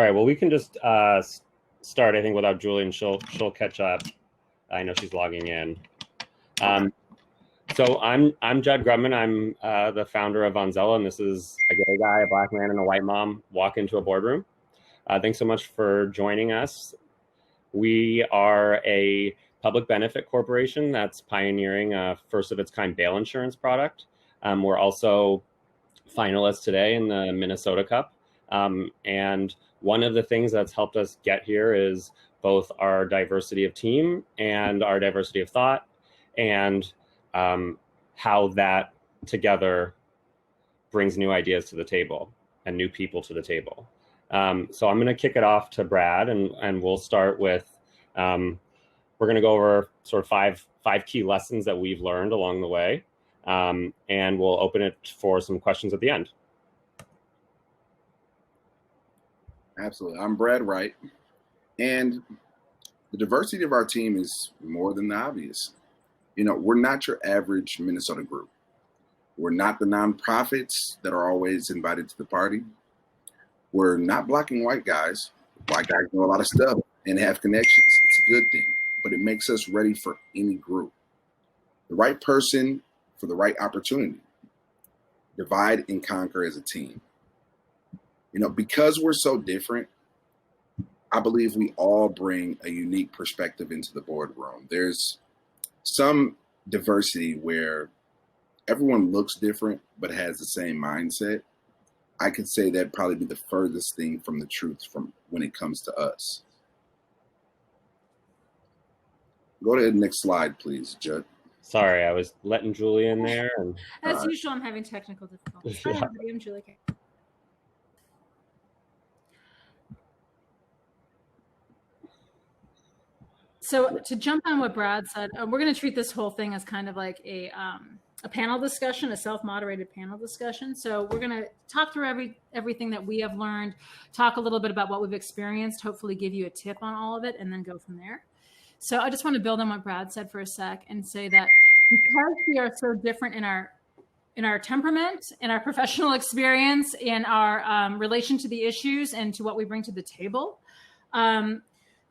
All right. Well, we can just start, I think, without Julie, and she'll catch up. I know she's logging in. So I'm Judd Grutman. I'm the founder of Vonzella, and this is a gay guy, a black man, and a white mom walk into a boardroom. Thanks so much for joining us. We are a public benefit corporation that's pioneering a first of its kind bail insurance product. We're also finalists today in the Minnesota Cup. And one of the things that's helped us get here is both our diversity of team and our diversity of thought, and how that together brings new ideas to the table and new people to the table. So I'm going to kick it off to Brad, and we'll start with, we're going to go over sort of five key lessons that we've learned along the way, and we'll open it for some questions at the end. Absolutely. I'm Brad Wright, and the diversity of our team is more than obvious. You know, we're not your average Minnesota group. We're not the nonprofits that are always invited to the party. We're not black and white guys. White guys know a lot of stuff and have connections. It's a good thing, but it makes us ready for any group. The right person for the right opportunity. Divide and conquer as a team. You know, because we're so different, I believe we all bring a unique perspective into the boardroom. There's some diversity where everyone looks different but has the same mindset. I could say that'd probably be the furthest thing from the truth from when it comes to us. Go to the next slide, please, Judd. Sorry, I was letting Julie in there. And as usual, I'm having technical difficulties. Hi, everybody. I'm Julie. So to jump on what Brad said, we're going to treat this whole thing as kind of like a panel discussion, a self-moderated panel discussion. So we're going to talk through everything that we have learned, talk a little bit about what we've experienced, hopefully give you a tip on all of it, and then go from there. So I just want to build on what Brad said for a sec and say that because we are so different in our temperament, in our professional experience, in our relation to the issues and to what we bring to the table,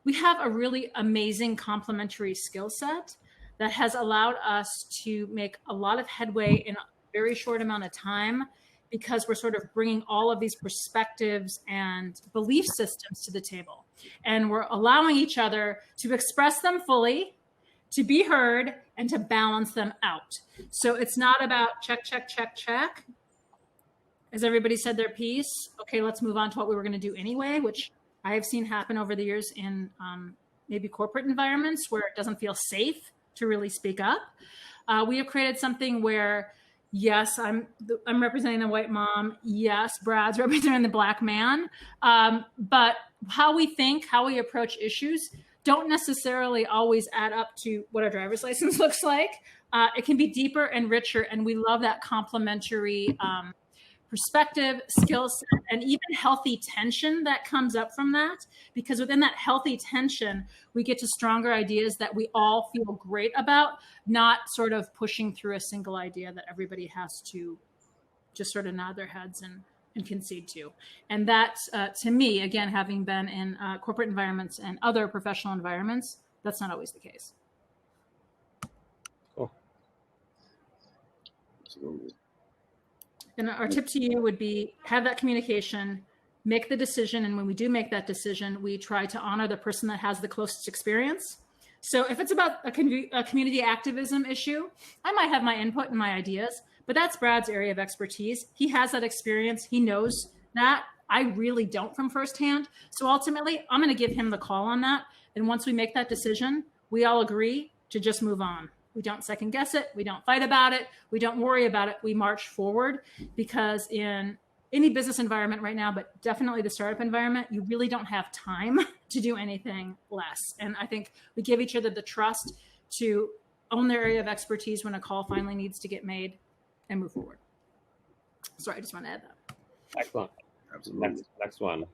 we have a really amazing complementary skill set that has allowed us to make a lot of headway in a very short amount of time, because we're sort of bringing all of these perspectives and belief systems to the table. And we're allowing each other to express them fully, to be heard, and to balance them out. So it's not about check, check, check, check. Has everybody said their piece? Okay, let's move on to what we were going to do anyway, which I have seen happen over the years in maybe corporate environments where it doesn't feel safe to really speak up. We have created something where, yes, I'm representing the white mom. Yes, Brad's representing the black man. But how we think, how we approach issues don't necessarily always add up to what our driver's license looks like. It can be deeper and richer, and we love that complementary perspective, skill set, and even healthy tension that comes up from that. Because within that healthy tension, we get to stronger ideas that we all feel great about, not sort of pushing through a single idea that everybody has to just sort of nod their heads and concede to. And that, to me, again, having been in corporate environments and other professional environments, that's not always the case. Cool. Absolutely. And our tip to you would be have that communication, make the decision. And when we do make that decision, we try to honor the person that has the closest experience. So if it's about a community activism issue, I might have my input and my ideas, but that's Brad's area of expertise. He has that experience. He knows that. I really don't from firsthand. So ultimately, I'm going to give him the call on that. And once we make that decision, we all agree to just move on. We don't second guess it. We don't fight about it. We don't worry about it. We march forward, because in any business environment right now, but definitely the startup environment, you really don't have time to do anything less. And I think we give each other the trust to own their area of expertise when a call finally needs to get made and move forward. Sorry, I just want to add that. Excellent. Absolutely. Next one.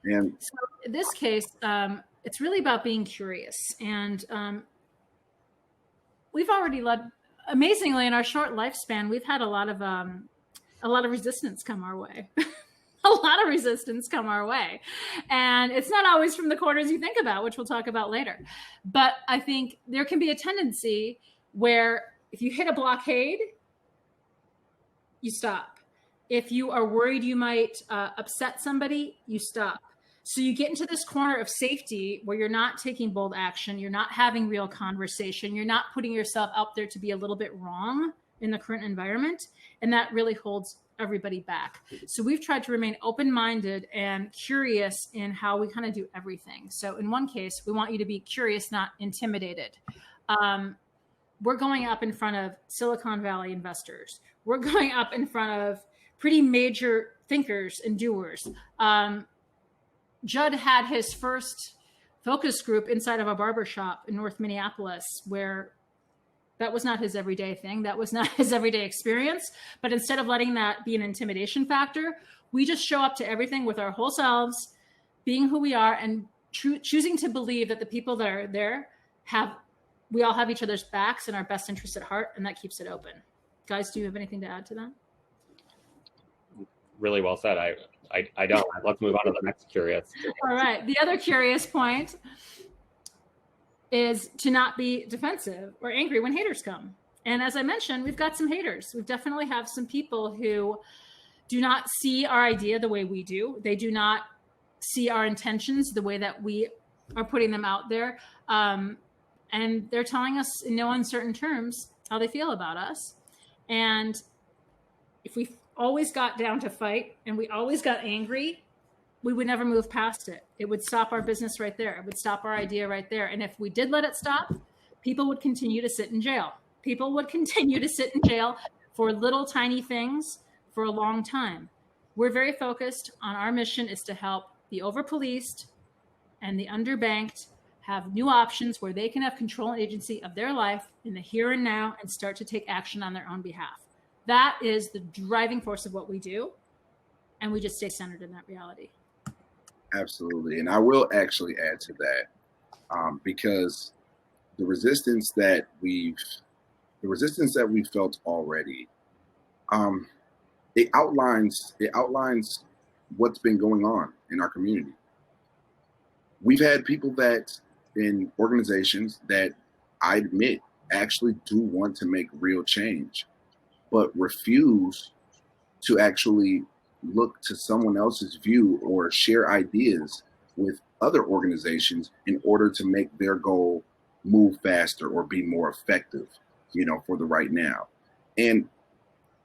And so in this case, it's really about being curious. And we've already led, amazingly, in our short lifespan, we've had a lot of resistance come our way. a lot of resistance come our way. And it's not always from the corners you think about, which we'll talk about later. But I think there can be a tendency where if you hit a blockade, you stop. If you are worried you might upset somebody, you stop. So you get into this corner of safety where you're not taking bold action, you're not having real conversation, you're not putting yourself out there to be a little bit wrong in the current environment. And that really holds everybody back. So we've tried to remain open-minded and curious in how we kind of do everything. So in one case, we want you to be curious, not intimidated. We're going up in front of Silicon Valley investors. We're going up in front of pretty major thinkers and doers. Judd had his first focus group inside of a barbershop in North Minneapolis, where that was not his everyday thing. That was not his everyday experience. But instead of letting that be an intimidation factor, we just show up to everything with our whole selves, being who we are, and choosing to believe that the people that are there we all have each other's backs and our best interests at heart, and that keeps it open. Guys, do you have anything to add to that? Really well said. I don't. Let's move on to the next curious. All right. The other curious point is to not be defensive or angry when haters come. And as I mentioned, we've got some haters. We definitely have some people who do not see our idea the way we do. They do not see our intentions the way that we are putting them out there. And they're telling us in no uncertain terms how they feel about us. And if we always got down to fight and we always got angry, we would never move past it. It would stop our business right there. It would stop our idea right there. And if we did let it stop, people would continue to sit in jail. People would continue to sit in jail for little tiny things for a long time. We're very focused on our mission is to help the over-policed and the underbanked have new options where they can have control and agency of their life in the here and now and start to take action on their own behalf. That is the driving force of what we do. And we just stay centered in that reality. Absolutely. And I will actually add to that because the resistance that we've felt already, it outlines what's been going on in our community. We've had people that in organizations that I admit actually do want to make real change, but refuse to actually look to someone else's view or share ideas with other organizations in order to make their goal move faster or be more effective, for the right now. And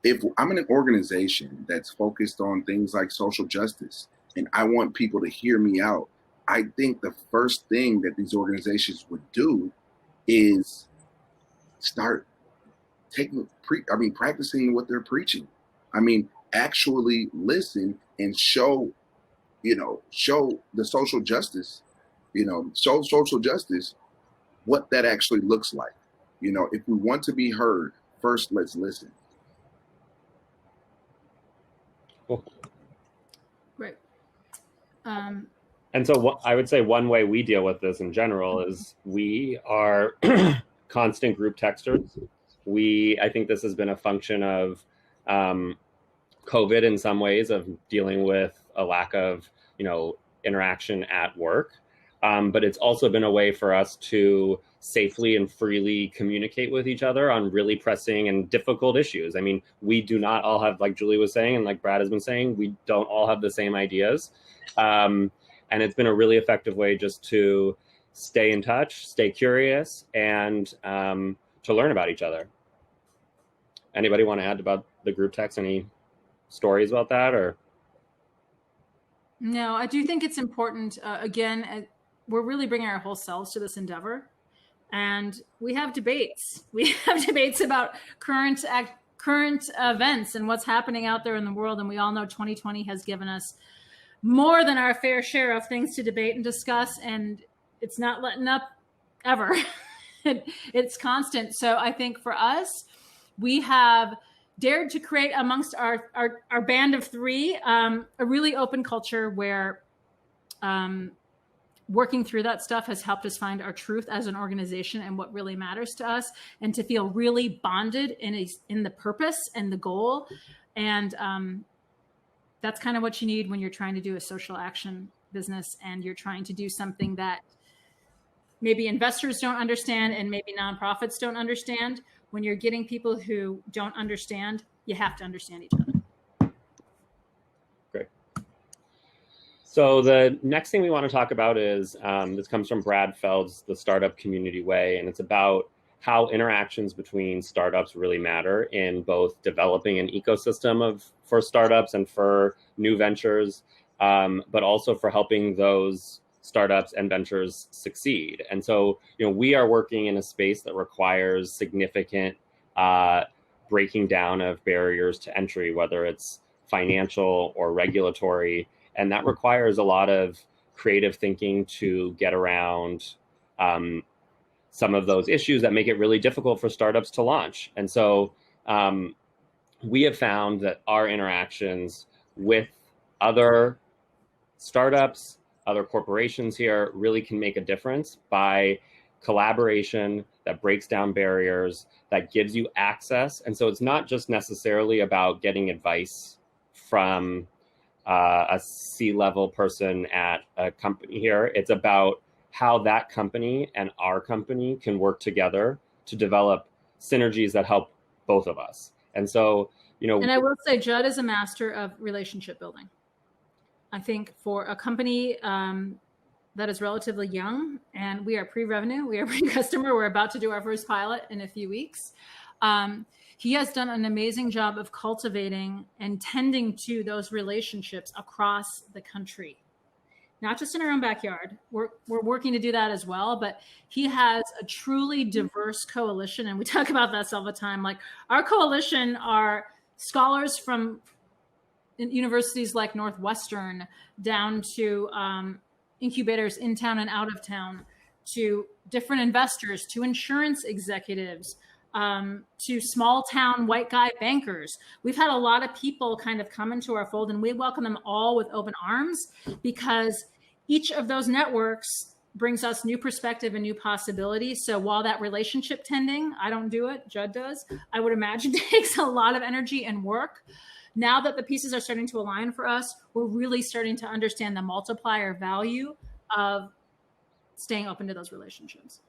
if I'm in an organization that's focused on things like social justice and I want people to hear me out, I think the first thing that these organizations would do is start practicing what they're preaching. Actually listen and show the social justice, show social justice what that actually looks like. If we want to be heard, first let's listen. Cool. Great. And so I would say one way we deal with this in general is we are constant group texters. I think this has been a function of COVID in some ways, of dealing with a lack of, interaction at work. But it's also been a way for us to safely and freely communicate with each other on really pressing and difficult issues. We do not all have, like Julie was saying, and like Brad has been saying, we don't all have the same ideas. And it's been a really effective way just to stay in touch, stay curious, and to learn about each other. Anybody want to add about the group text? Any stories about that? Or no, I do think it's important. We're really bringing our whole selves to this endeavor, and we have debates. We have debates about current events and what's happening out there in the world. And we all know 2020 has given us more than our fair share of things to debate and discuss, and it's not letting up ever. It's constant. So I think for us, we have dared to create amongst our band of three a really open culture where working through that stuff has helped us find our truth as an organization and what really matters to us, and to feel really bonded in the purpose and the goal. And that's kind of what you need when you're trying to do a social action business and you're trying to do something that maybe investors don't understand and maybe nonprofits don't understand. When you're getting people who don't understand, you have to understand each other. Great. So the next thing we want to talk about is, this comes from Brad Feld's The Startup Community Way, and it's about how interactions between startups really matter in both developing an ecosystem for startups and for new ventures, but also for helping those startups and ventures succeed. And so, we are working in a space that requires significant breaking down of barriers to entry, whether it's financial or regulatory. And that requires a lot of creative thinking to get around some of those issues that make it really difficult for startups to launch. And so we have found that our interactions with other startups, other corporations here really can make a difference by collaboration that breaks down barriers, that gives you access. And so it's not just necessarily about getting advice from a C-level person at a company here. It's about how that company and our company can work together to develop synergies that help both of us. And so, and I will say Judd is a master of relationship building. I think for a company that is relatively young, and we are pre-revenue, we are pre-customer, we're about to do our first pilot in a few weeks. He has done an amazing job of cultivating and tending to those relationships across the country. Not just in our own backyard. We're working to do that as well, but he has a truly diverse coalition. And we talk about that all the time. Like, our coalition are scholars from universities like Northwestern, down to incubators in town and out of town, to different investors, to insurance executives, to small town white guy bankers. We've had a lot of people kind of come into our fold, and we welcome them all with open arms, because each of those networks brings us new perspective and new possibilities. So while that relationship tending, I don't do it, Judd does, I would imagine takes a lot of energy and work. Now that the pieces are starting to align for us, we're really starting to understand the multiplier value of staying open to those relationships.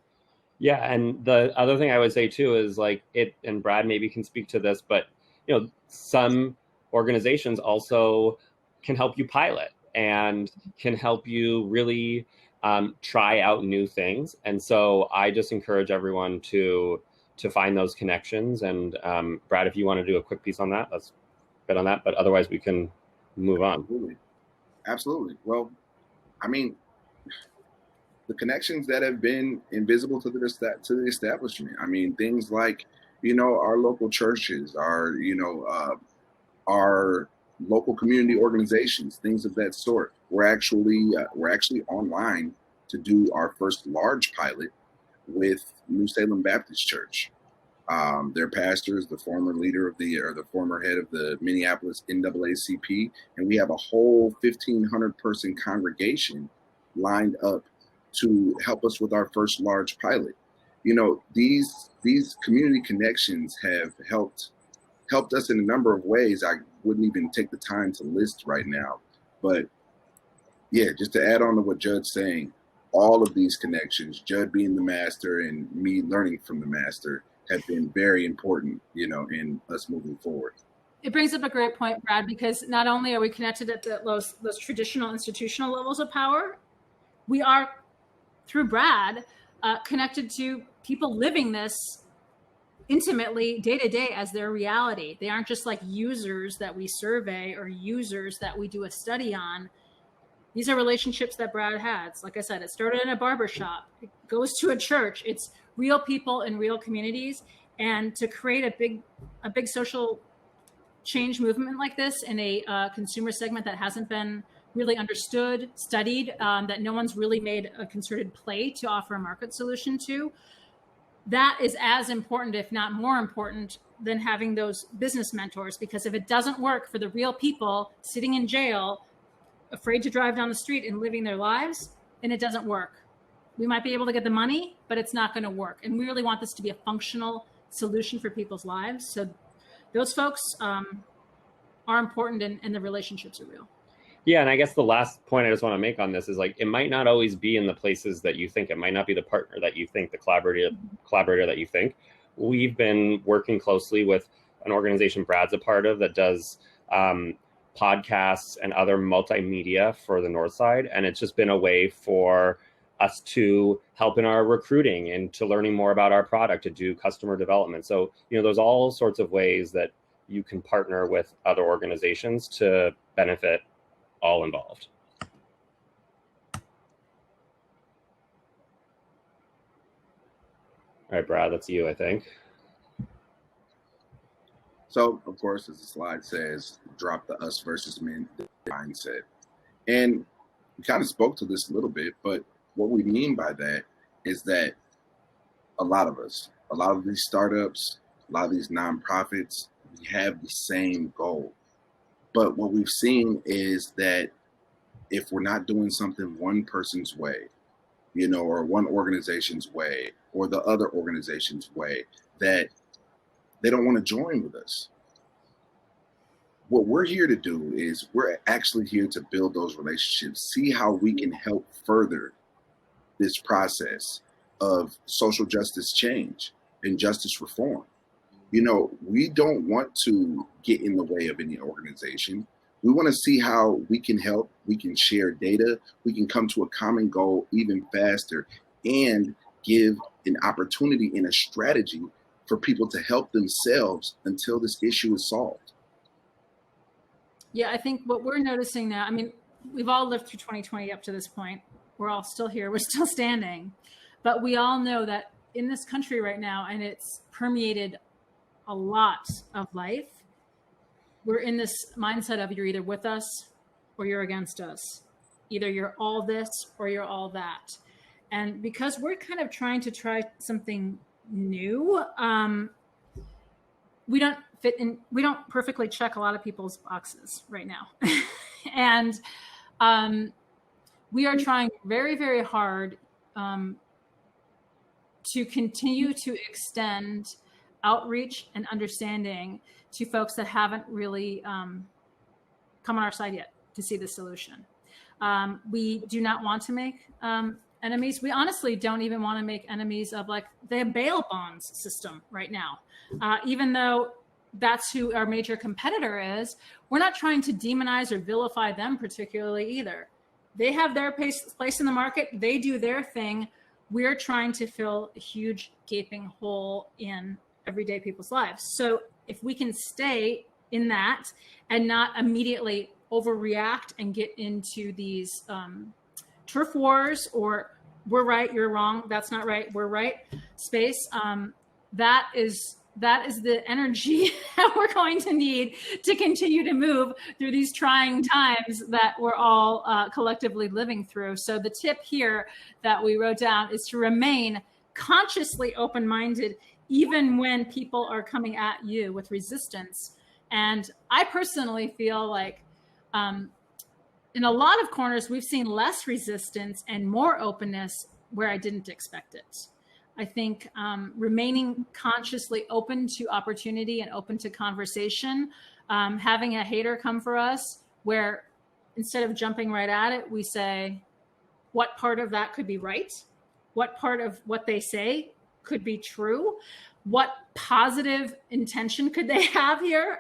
Yeah, and the other thing I would say too is, like, and Brad maybe can speak to this, but some organizations also can help you pilot and can help you really try out new things. And so I just encourage everyone to find those connections. And Brad, if you want to do a quick piece on that, let's bet on that. But otherwise, we can move on. Absolutely. Well, I mean, the connections that have been invisible to the establishment. I mean, things like, our local churches, our local community organizations, things of that sort. We're actually online to do our first large pilot with New Salem Baptist Church. Their pastor is the former leader the former head of the Minneapolis NAACP, and we have a whole 1,500 person congregation lined up to help us with our first large pilot. These community connections have helped us in a number of ways. I wouldn't even take the time to list right now, but yeah, just to add on to what Judd's saying, all of these connections, Judd being the master and me learning from the master, have been very important, in us moving forward. It brings up a great point, Brad, because not only are we connected at those traditional institutional levels of power, we are, through Brad, connected to people living this intimately day to day as their reality. They aren't just like users that we survey or users that we do a study on. These are relationships that Brad has. Like I said, it started in a barbershop. It goes to a church. It's real people in real communities. And to create a big social change movement like this in a consumer segment that hasn't been really understood, studied, that no one's really made a concerted play to offer a market solution to, that is as important, if not more important, than having those business mentors. Because if it doesn't work for the real people sitting in jail, afraid to drive down the street and living their lives, then it doesn't work. We might be able to get the money, but it's not going to work. And we really want this to be a functional solution for people's lives. So those folks are important and the relationships are real. Yeah, and I guess the last point I just want to make on this is like, it might not always be in the places that you think. It might not be the partner that you think, the collaborator that you think. We've been working closely with an organization Brad's a part of that does podcasts and other multimedia for the North Side. And it's just been a way for us to help in our recruiting and to learning more about our product, to do customer development. So, there's all sorts of ways that you can partner with other organizations to benefit all involved. All right, Brad, that's you, I think. So, of course, as the slide says, drop the us versus men mindset. And we kind of spoke to this a little bit, but what we mean by that is that a lot of us, a lot of these startups, a lot of these nonprofits, we have the same goal. But what we've seen is that if we're not doing something one person's way, or one organization's way, or the other organization's way, that they don't want to join with us. What we're here to do is we're actually here to build those relationships, see how we can help further this process of social justice change and justice reform. We don't want to get in the way of any organization. We want to see how we can help. We can share data. We can come to a common goal even faster and give an opportunity and a strategy for people to help themselves until this issue is solved. Yeah, I think what we're noticing now, we've all lived through 2020 up to this point. We're all still here. We're still standing. But we all know that in this country right now, and it's permeated a lot of life, we're in this mindset of you're either with us or you're against us. Either you're all this or you're all that. And because we're kind of trying to try something new, we don't fit in, we don't perfectly check a lot of people's boxes right now. And we are trying very, very hard to continue to extend outreach and understanding to folks that haven't really come on our side yet to see the solution. We do not want to make enemies. We honestly don't even want to make enemies of like the bail bonds system right now. Even though that's who our major competitor is, we're not trying to demonize or vilify them particularly either. They have their place in the market. They do their thing. We're trying to fill a huge gaping hole in everyday people's lives. So if we can stay in that and not immediately overreact and get into these turf wars or we're right, you're wrong, that's not right, we're right space, that is the energy that we're going to need to continue to move through these trying times that we're all collectively living through. So the tip here that we wrote down is to remain consciously open-minded even when people are coming at you with resistance. And I personally feel like in a lot of corners, we've seen less resistance and more openness where I didn't expect it. I think remaining consciously open to opportunity and open to conversation, having a hater come for us where instead of jumping right at it, we say, what part of that could be right? What part of what they say could be true? What positive intention could they have here?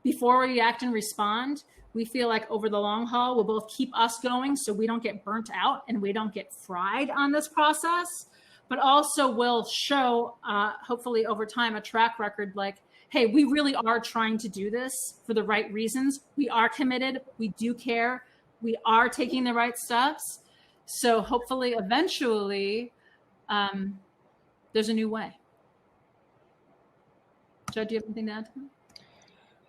Before we react and respond, we feel like over the long haul, will both keep us going so we don't get burnt out and we don't get fried on this process, but also will show, hopefully over time, a track record like, hey, we really are trying to do this for the right reasons. We are committed. We do care. We are taking the right steps. So hopefully, eventually, there's a new way. Judd, do you have anything to add to that?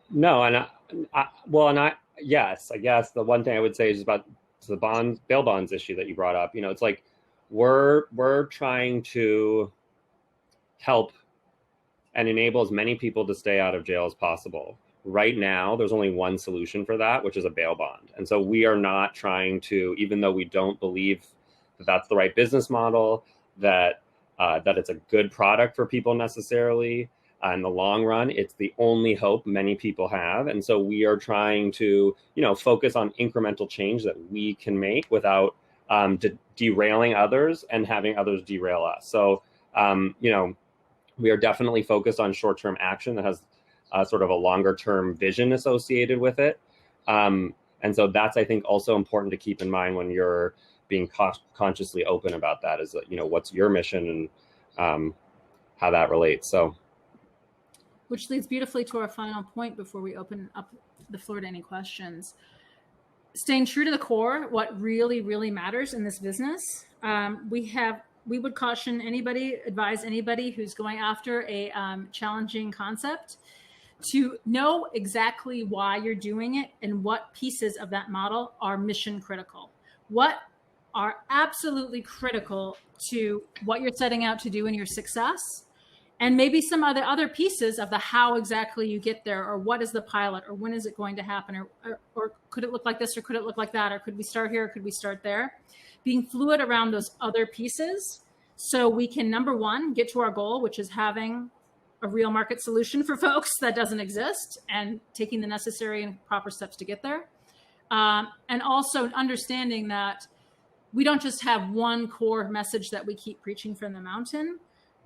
No, and yes, I guess the one thing I would say is about the bail bonds issue that you brought up. It's like we're trying to help and enable as many people to stay out of jail as possible. Right now, there's only one solution for that, which is a bail bond. And so we are not trying to, even though we don't believe that that's the right business model, that it's a good product for people necessarily, In the long run, it's the only hope many people have. And so we are trying to, focus on incremental change that we can make without derailing others and having others derail us. So, we are definitely focused on short-term action that has sort of a longer-term vision associated with it. And so that's, I think, also important to keep in mind when you're being consciously open about that, is that, what's your mission and how that relates. So, which leads beautifully to our final point before we open up the floor to any questions. Staying true to the core, what really, really matters in this business. We would caution anybody, advise anybody who's going after a challenging concept to know exactly why you're doing it and what pieces of that model are mission critical. What are absolutely critical to what you're setting out to do in your success, and maybe some other pieces of the how exactly you get there, or what is the pilot, or when is it going to happen, or could it look like this, or could it look like that, or could we start here, or could we start there? Being fluid around those other pieces so we can, number one, get to our goal, which is having a real market solution for folks that doesn't exist, and taking the necessary and proper steps to get there. And also understanding that we don't just have one core message that we keep preaching from the mountain.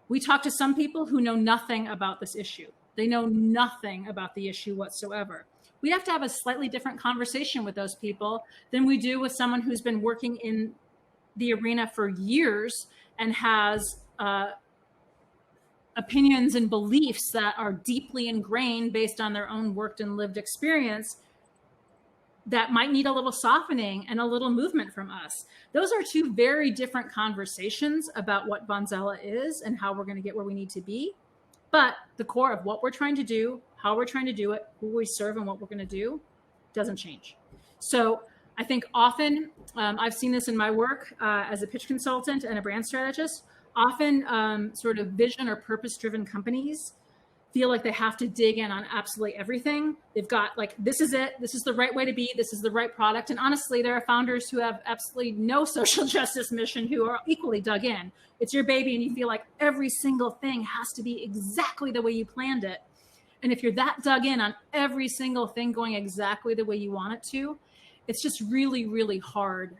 We talk to some people who know nothing about this issue. They know nothing about the issue whatsoever. We have to have a slightly different conversation with those people than we do with someone who's been working in the arena for years and has opinions and beliefs that are deeply ingrained based on their own worked and lived experience that might need a little softening and a little movement from us. Those are two very different conversations about what Vanzella is and how we're going to get where we need to be. But the core of what we're trying to do, how we're trying to do it, who we serve, and what we're going to do doesn't change. So I think often, I've seen this in my work as a pitch consultant and a brand strategist, often sort of vision or purpose-driven companies feel like they have to dig in on absolutely everything. They've got like, this is it. This is the right way to be. This is the right product. And honestly, there are founders who have absolutely no social justice mission who are equally dug in. It's your baby and you feel like every single thing has to be exactly the way you planned it. And if you're that dug in on every single thing going exactly the way you want it to, it's just really, really hard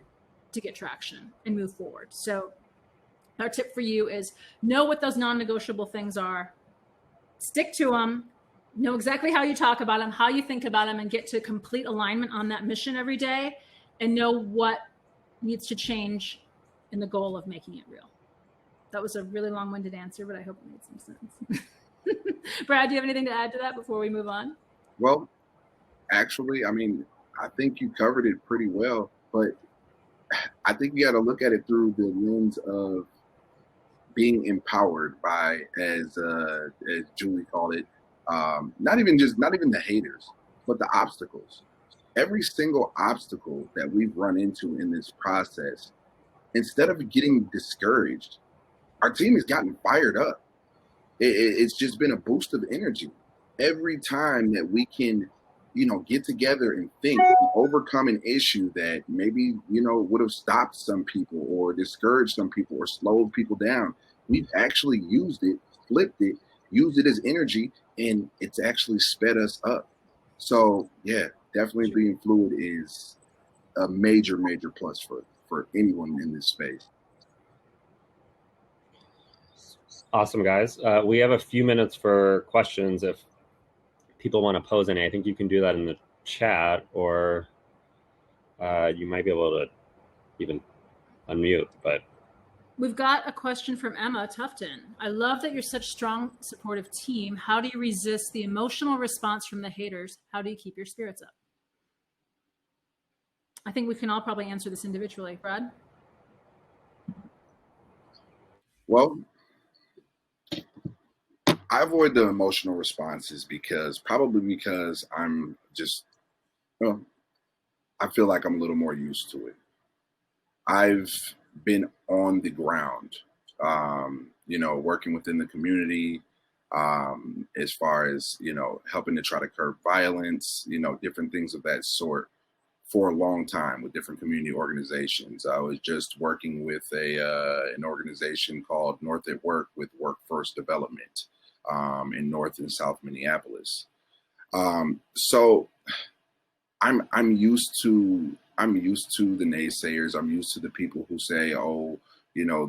to get traction and move forward. So our tip for you is know what those non-negotiable things are. Stick to them, know exactly how you talk about them, how you think about them, and get to complete alignment on that mission every day, and know what needs to change in the goal of making it real. That was a really long-winded answer, but I hope it made some sense. Brad, do you have anything to add to that before we move on? Well, actually, I mean, I think you covered it pretty well, but I think you got to look at it through the lens of being empowered by, as Julie called it, not even the haters, but the obstacles. Every single obstacle that we've run into in this process, instead of getting discouraged, our team has gotten fired up. It's just been a boost of energy. Every time that we can, get together and think and overcome an issue that maybe, would have stopped some people or discouraged some people or slowed people down, we've actually used it, flipped it, used it as energy, and it's actually sped us up. So yeah, definitely being fluid is a major, major plus for anyone in this space. Awesome, guys. We have a few minutes for questions if people want to pose any. I think you can do that in the chat, or you might be able to even unmute, but. We've got a question from Emma Tufton. I love that you're such a strong, supportive team. How do you resist the emotional response from the haters? How do you keep your spirits up? I think we can all probably answer this individually. Brad? Well, I avoid the emotional responses because I'm just, I feel like I'm a little more used to it. I've been on the ground, working within the community, as far as, helping to try to curb violence, different things of that sort for a long time with different community organizations. I was just working with an organization called North at Work with workforce development. in North and South Minneapolis. So I'm used to the naysayers. I'm used to the people who say, oh,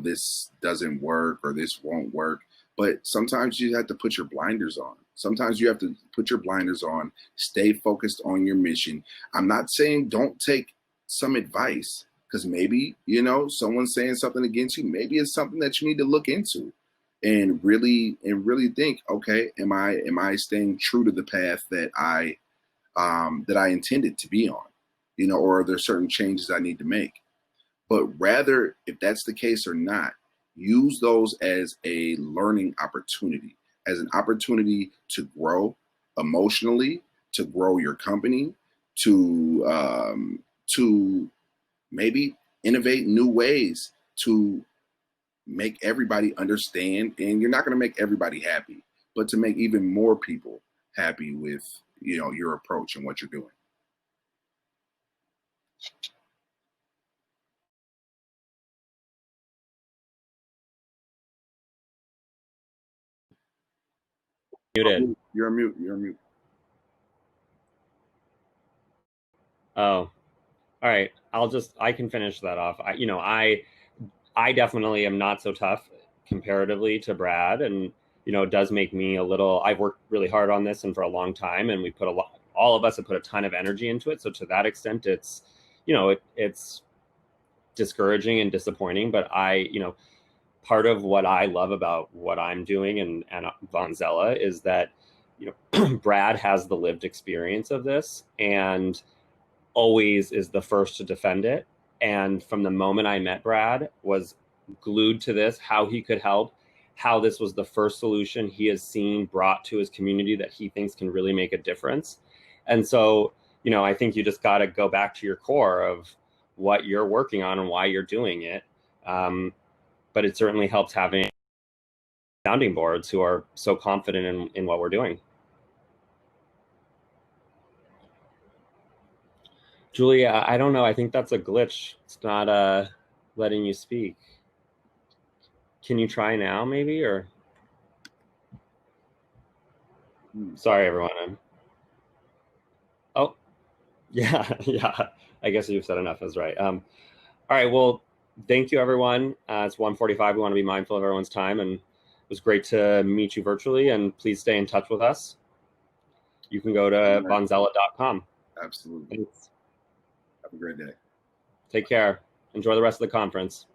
this doesn't work or this won't work. But sometimes you have to put your blinders on. Sometimes you have to put your blinders on, stay focused on your mission. I'm not saying don't take some advice, because maybe, someone's saying something against you. Maybe it's something that you need to look into and really think, okay, am I staying true to the path that I intended to be on, or are there certain changes I need to make? But rather, if that's the case or not, use those as a learning opportunity, as an opportunity to grow emotionally, to grow your company, to maybe innovate new ways to make everybody understand. And you're not going to make everybody happy, but to make even more people happy with, your approach and what you're doing. Muted. You're on mute. You're on mute. Oh, all right. I can finish that off. I definitely am not so tough comparatively to Brad, and it does make me a little. I've worked really hard on this and for a long time, and we put a lot. All of us have put a ton of energy into it. So to that extent, it's it's discouraging and disappointing. But part of what I love about what I'm doing and Vonzella is that Brad has the lived experience of this and always is the first to defend it. And from the moment I met Brad, was glued to this, how he could help, how this was the first solution he has seen brought to his community that he thinks can really make a difference. And so, I think you just got to go back to your core of what you're working on and why you're doing it. But it certainly helps having sounding boards who are so confident in what we're doing. Julia, I don't know. I think that's a glitch. It's not letting you speak. Can you try now, maybe? Or sorry, everyone. Oh, yeah. I guess you've said enough. That's right. All right. Well, thank you, everyone. It's 1:45. We want to be mindful of everyone's time, and it was great to meet you virtually. And please stay in touch with us. You can go to vonzella.com. Absolutely. Thanks. Have a great day. Take care. Enjoy the rest of the conference.